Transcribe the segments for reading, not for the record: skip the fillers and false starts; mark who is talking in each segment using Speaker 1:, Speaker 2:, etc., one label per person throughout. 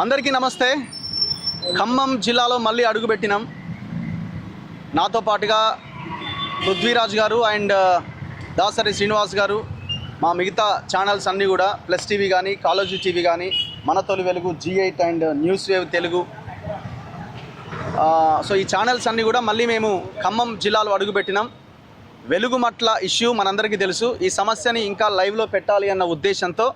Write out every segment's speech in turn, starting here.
Speaker 1: అందరికీ నమస్తే. ఖమ్మం జిల్లాలో మళ్ళీ అడుగుపెట్టినాం. నాతో పాటుగా పృథ్వీరాజ్ గారు అండ్ దాసరి శ్రీనివాస్ గారు, మా మిగతా ఛానల్స్ అన్నీ కూడా ప్లస్ టీవీ కానీ, కాలేజీ టీవీ కానీ, మన తొలి వెలుగు, G8 and news wave Telugu. So ఈ ఛానల్స్ అన్నీ కూడా మళ్ళీ మేము ఖమ్మం జిల్లాలో అడుగుపెట్టినాం. వెలుగుమట్ల ఇష్యూ మనందరికీ తెలుసు. ఈ సమస్యని ఇంకా లైవ్లో పెట్టాలి అన్న ఉద్దేశంతో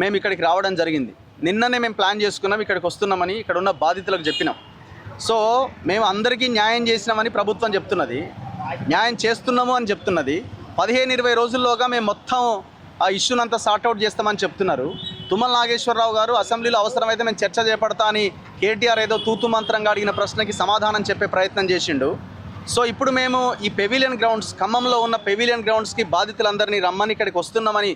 Speaker 1: మేము ఇక్కడికి రావడం జరిగింది. నిన్ననే మేము ప్లాన్ చేసుకున్నాం, ఇక్కడికి వస్తున్నామని ఇక్కడ ఉన్న బాధితులకు చెప్పినాం. సో మేము అందరికీ న్యాయం చేసినామని ప్రభుత్వం చెప్తున్నది, న్యాయం చేస్తున్నాము అని చెప్తున్నది. 15-20 రోజుల్లోగా మేము మొత్తం ఆ ఇష్యూనంతా సార్ట్అవుట్ చేస్తామని చెప్తున్నారు. తుమ్మల నాగేశ్వరరావు గారు అసెంబ్లీలో అవసరమైతే మేము చర్చ చేపడతా అని కేటీఆర్ ఏదో తూతు మంత్రంగా అడిగిన ప్రశ్నకి సమాధానం చెప్పే ప్రయత్నం చేసిండు. సో ఇప్పుడు మేము ఈ పెవిలియన్ గ్రౌండ్స్, ఖమ్మంలో ఉన్న పెవిలియన్ గ్రౌండ్స్కి బాధితులందరినీ రమ్మని ఇక్కడికి వస్తున్నామని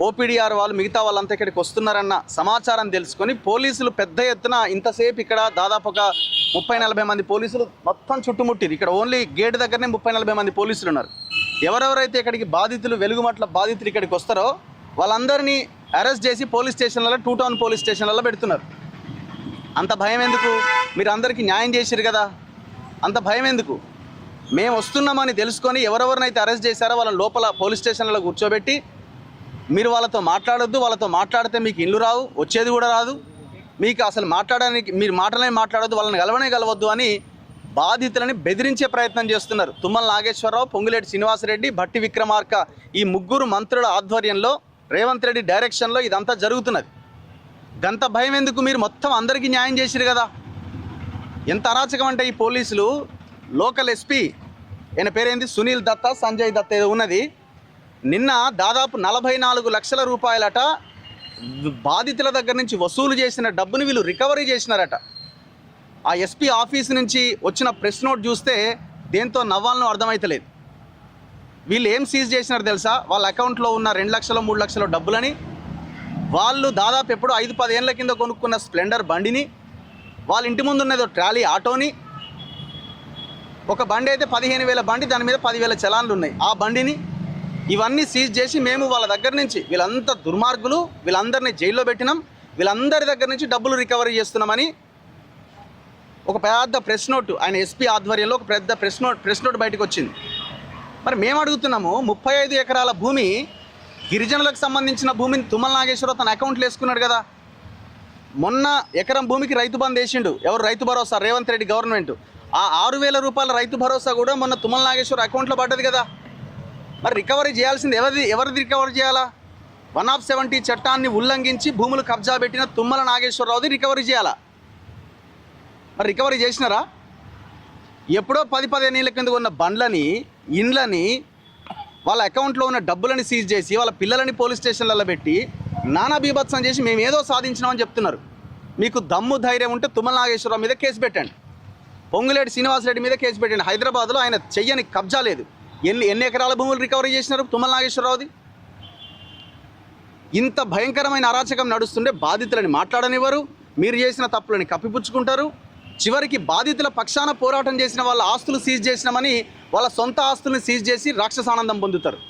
Speaker 1: ఓపీడీఆర్ వాళ్ళు, మిగతా వాళ్ళంతా ఇక్కడికి వస్తున్నారన్న సమాచారం తెలుసుకొని పోలీసులు పెద్ద ఎత్తున ఇంతసేపు ఇక్కడ దాదాపు ఒక 30-40 మంది పోలీసులు మొత్తం చుట్టుముట్టిరు. ఇక్కడ ఓన్లీ గేట్ దగ్గరనే 30-40 మంది పోలీసులు ఉన్నారు. ఎవరెవరైతే ఇక్కడికి బాధితులు, వెలుగుమట్ల బాధితులు ఇక్కడికి వస్తారో వాళ్ళందరినీ అరెస్ట్ చేసి పోలీస్ స్టేషన్లలో, 2 టౌన్ పోలీస్ స్టేషన్లలో పెడుతున్నారు. అంత భయం ఎందుకు? మీరు అందరికీ న్యాయం చేసిరు కదా, అంత భయం ఎందుకు? మేము వస్తున్నామని తెలుసుకొని ఎవరెవరినైతే అరెస్ట్ చేశారో వాళ్ళని లోపల పోలీస్ స్టేషన్లలో కూర్చోబెట్టి మీరు వాళ్ళతో మాట్లాడొద్దు, వాళ్ళతో మాట్లాడితే మీకు ఇల్లు రావు, వచ్చేది కూడా రాదు, మీకు అసలు మాట్లాడడానికి మీరు మాట్లాడొద్దు, వాళ్ళని కలవద్దు అని బాధితులని బెదిరించే ప్రయత్నం చేస్తున్నారు. తుమ్మల నాగేశ్వరరావు, పొంగులేటి శ్రీనివాసరెడ్డి, భట్టి విక్రమార్క, ఈ ముగ్గురు మంత్రుల ఆధ్వర్యంలో, రేవంత్ రెడ్డి డైరెక్షన్లో ఇదంతా జరుగుతున్నది. గంత భయం ఎందుకు? మీరు మొత్తం అందరికీ న్యాయం చేసిరు కదా. ఎంత అరాచకం అంటే ఈ పోలీసులు, లోకల్ ఎస్పీ ఆయన పేరేంది, సునీల్ దత్తా, సంజయ్ దత్తా ఏదో ఉన్నది, నిన్న దాదాపు 44 లక్షల రూపాయలట బాధితుల దగ్గర నుంచి వసూలు చేసిన డబ్బుని వీళ్ళు రికవరీ చేసినారట. ఆ ఎస్పీ ఆఫీస్ నుంచి వచ్చిన ప్రెస్ నోట్ చూస్తే దేంతో నవ్వాలనో అర్థమవుతలేదు. వీళ్ళు ఏం సీజ్ చేసినారు తెలుసా? వాళ్ళ అకౌంట్లో ఉన్న 2 లక్షలు 3 లక్షల డబ్బులని, వాళ్ళు దాదాపు ఎప్పుడో 5-10 ఏళ్ళ కింద కొనుక్కున్న స్ప్లెండర్ బండిని, వాళ్ళ ఇంటి ముందు ఉన్నదో ట్రాలీ ఆటోని, ఒక బండి అయితే 15,000 బండి, దాని మీద 10,000 చలాన్లు ఉన్నాయి, ఆ బండిని, ఇవన్నీ సీజ్ చేసి మేము వాళ్ళ దగ్గర నుంచి, వీళ్ళంతా దుర్మార్గులు, వీళ్ళందరినీ జైల్లో పెట్టినాం, వీళ్ళందరి దగ్గర నుంచి డబ్బులు రికవరీ చేస్తున్నామని ఒక పెద్ద ప్రెస్ నోట్, ఆయన ఎస్పీ ఆధ్వర్యంలో ఒక పెద్ద ప్రెస్ నోట్ బయటకు వచ్చింది. మరి మేము అడుగుతున్నాము, 35 ఎకరాల భూమి, గిరిజనులకు సంబంధించిన భూమిని తుమ్మల నాగేశ్వరరావు తన అకౌంట్లో వేసుకున్నాడు కదా. మొన్న ఎకరం భూమికి రైతు బంధు వేసిండు ఎవరు? రైతు భరోసా, రేవంత్ రెడ్డి గవర్నమెంట్. ఆ 6,000 రూపాయల రైతు భరోసా కూడా మొన్న తుమ్మల నాగేశ్వరరావు అకౌంట్లో పడ్డది కదా. మరి రికవరీ చేయాల్సింది ఎవరిది రికవరీ చేయాలా? 170 చట్టాన్ని ఉల్లంఘించి భూములు కబ్జా పెట్టిన తుమ్మల నాగేశ్వరరావుది రికవరీ చేయాలా? మరి రికవరీ చేసినారా? ఎప్పుడో 10-15 ఏళ్ళ కింద ఉన్న బండ్లని, ఇండ్లని, వాళ్ళ అకౌంట్లో ఉన్న డబ్బులని సీజ్ చేసి వాళ్ళ పిల్లలని పోలీస్ స్టేషన్లలో పెట్టి నానా బీభత్సం చేసి మేము ఏదో సాధించినామని చెప్తున్నారు. మీకు దమ్ము ధైర్యం ఉంటే తుమ్మల నాగేశ్వరరావు మీద కేసు పెట్టండి, పొంగులేటి శ్రీనివాసరెడ్డి మీద కేసు పెట్టండి. హైదరాబాద్లో ఆయన చెయ్యని కబ్జా లేదు. ఎన్ని ఎకరాల భూములు రికవరీ చేసినారు తుమ్మల నాగేశ్వరరావుది? ఇంత భయంకరమైన అరాచకం నడుస్తుండే బాధితులని మాట్లాడనివ్వరు, మీరు చేసిన తప్పులని కప్పిపుచ్చుకుంటారు. చివరికి బాధితుల పక్షాన పోరాటం చేసిన వాళ్ళ ఆస్తులు సీజ్ చేసినామని వాళ్ళ సొంత ఆస్తుల్ని సీజ్ చేసి రాక్షసానందం పొందుతారు.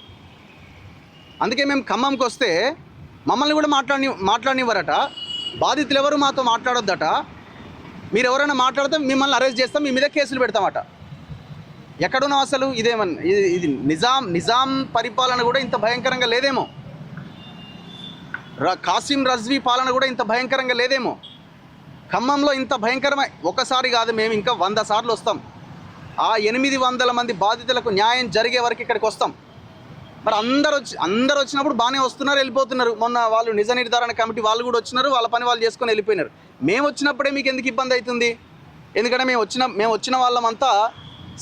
Speaker 1: అందుకే మేము ఖమ్మంకి వస్తే మమ్మల్ని కూడా మాట్లాడనివ్వరట. బాధితులు ఎవరు మాతో మాట్లాడొద్దట. మీరు ఎవరైనా మాట్లాడితే మిమ్మల్ని అరెస్ట్ చేస్తాం, మీ మీద కేసులు పెడతామట. ఎక్కడున్నాం అసలు? ఇది నిజాం పరిపాలన కూడా ఇంత భయంకరంగా లేదేమో, కాసిం రజ్వీ పాలన కూడా ఇంత భయంకరంగా లేదేమో. ఖమ్మంలో ఇంత భయంకరమై ఒకసారి కాదు, మేము ఇంకా 100 సార్లు వస్తాం. ఆ 800 మంది బాధితులకు న్యాయం జరిగే వరకు ఇక్కడికి వస్తాం. మరి అందరు వచ్చినప్పుడు బాగానే వస్తున్నారు, వెళ్ళిపోతున్నారు. మొన్న వాళ్ళు నిజ నిర్ధారణ కమిటీ వాళ్ళు కూడా వచ్చినారు, వాళ్ళ పని వాళ్ళు చేసుకొని వెళ్ళిపోయినారు. మేము వచ్చినప్పుడే మీకు ఎందుకు ఇబ్బంది అవుతుంది? ఎందుకంటే మేము వచ్చిన వాళ్ళమంతా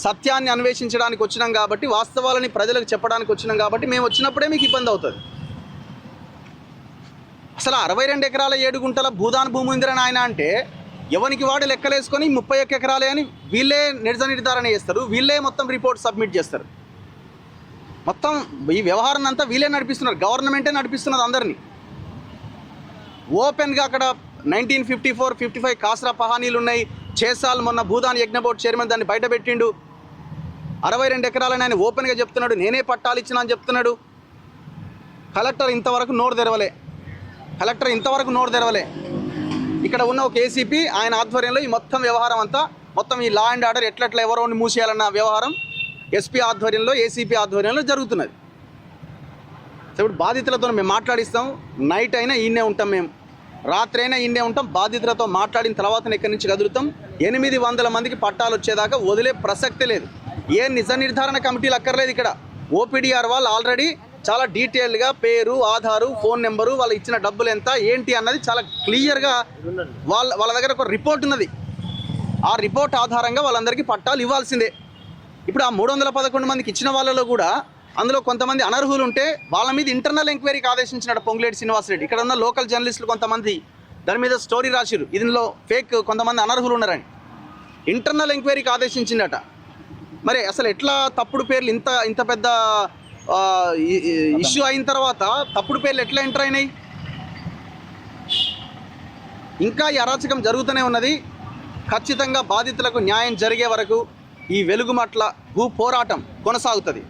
Speaker 1: సత్యాన్ని అన్వేషించడానికి వచ్చినాం కాబట్టి, వాస్తవాలని ప్రజలకు చెప్పడానికి వచ్చినాం కాబట్టి మేము వచ్చినప్పుడే మీకు ఇబ్బంది అవుతుంది. అసలు 62 ఎకరాల 7 గుంటల భూదాన భూమి ఉందిరని ఆయన అంటే, ఎవరికి వాడు లెక్కలేసుకొని 31 ఎకరాలే అని వీళ్ళే నిజ నిర్ధారణ చేస్తారు, వీళ్ళే మొత్తం రిపోర్ట్ సబ్మిట్ చేస్తారు. మొత్తం ఈ వ్యవహారం అంతా వీళ్ళే నడిపిస్తున్నారు, గవర్నమెంటే నడిపిస్తున్నది అందరినీ. ఓపెన్గా అక్కడ 1954, 55 కాసరా పహానీలు ఉన్నాయి. చేసాల్ మొన్న భూదాన్ యజ్ఞ బోర్డు చైర్మన్ దాన్ని బయట పెట్టిండు. 62 ఎకరాలని ఆయన ఓపెన్గా చెప్తున్నాడు, నేనే పట్టాలు ఇచ్చినా అని చెప్తున్నాడు. కలెక్టర్ ఇంతవరకు నోరు తెరవలే. ఇక్కడ ఉన్న ఒక ఏసీపీ ఆయన ఆధ్వర్యంలో ఈ మొత్తం వ్యవహారం అంతా మొత్తం ఈ లా అండ్ ఆర్డర్ ఎట్లెట్లా ఎవరోని మూసేయాలన్న వ్యవహారం ఎస్పీ ఆధ్వర్యంలో ఏసీపీ ఆధ్వర్యంలో జరుగుతున్నది. సో ఇప్పుడు బాధితులతో మేము మాట్లాడిస్తాం, నైట్ అయినా ఈయనే ఉంటాం, మేము రాత్రి అయినా ఈయనే ఉంటాం. బాధితులతో మాట్లాడిన తర్వాత ఇక్కడి నుంచి కదులుతాం. 800 మందికి పట్టాలు వచ్చేదాకా వదిలే ప్రసక్తే లేదు. ఏ నిజ నిర్ధారణ కమిటీలు అక్కర్లేదు. ఇక్కడ ఓపీడీఆర్ వాళ్ళు ఆల్రెడీ చాలా డీటెయిల్డ్గా పేరు, ఆధారు, ఫోన్ నెంబరు, వాళ్ళు ఇచ్చిన డబ్బులు ఎంత ఏంటి అన్నది చాలా క్లియర్గా వాళ్ళ దగ్గర ఒక రిపోర్ట్ ఉన్నది. ఆ రిపోర్ట్ ఆధారంగా వాళ్ళందరికీ పట్టాలు ఇవ్వాల్సిందే. ఇప్పుడు ఆ 311 మందికి ఇచ్చిన వాళ్ళలో కూడా అందులో కొంతమంది అనర్హులు ఉంటే వాళ్ళ మీద ఇంటర్నల్ ఎంక్వైరీకి ఆదేశించినట్టు పొంగులేటి శ్రీనివాసరెడ్డి. ఇక్కడ ఉన్న లోకల్ జర్నలిస్టులు కొంతమంది దాని మీద స్టోరీ రాసిరు, ఇందులో ఫేక్ కొంతమంది అనర్హులు ఉన్నారని. ఇంటర్నల్ ఎంక్వైరీకి ఆదేశించిందట. మరి అసలు ఎట్లా తప్పుడు పేర్లు ఇంత పెద్ద ఇష్యూ అయిన తర్వాత తప్పుడు పేర్లు ఎట్లా ఎంటర్ అయినాయి? ఇంకా ఈ అరాచకం జరుగుతూనే ఉన్నది. ఖచ్చితంగా బాధితులకు న్యాయం జరిగే వరకు ఈ వెలుగుమట్ల భూ పోరాటం కొనసాగుతుంది.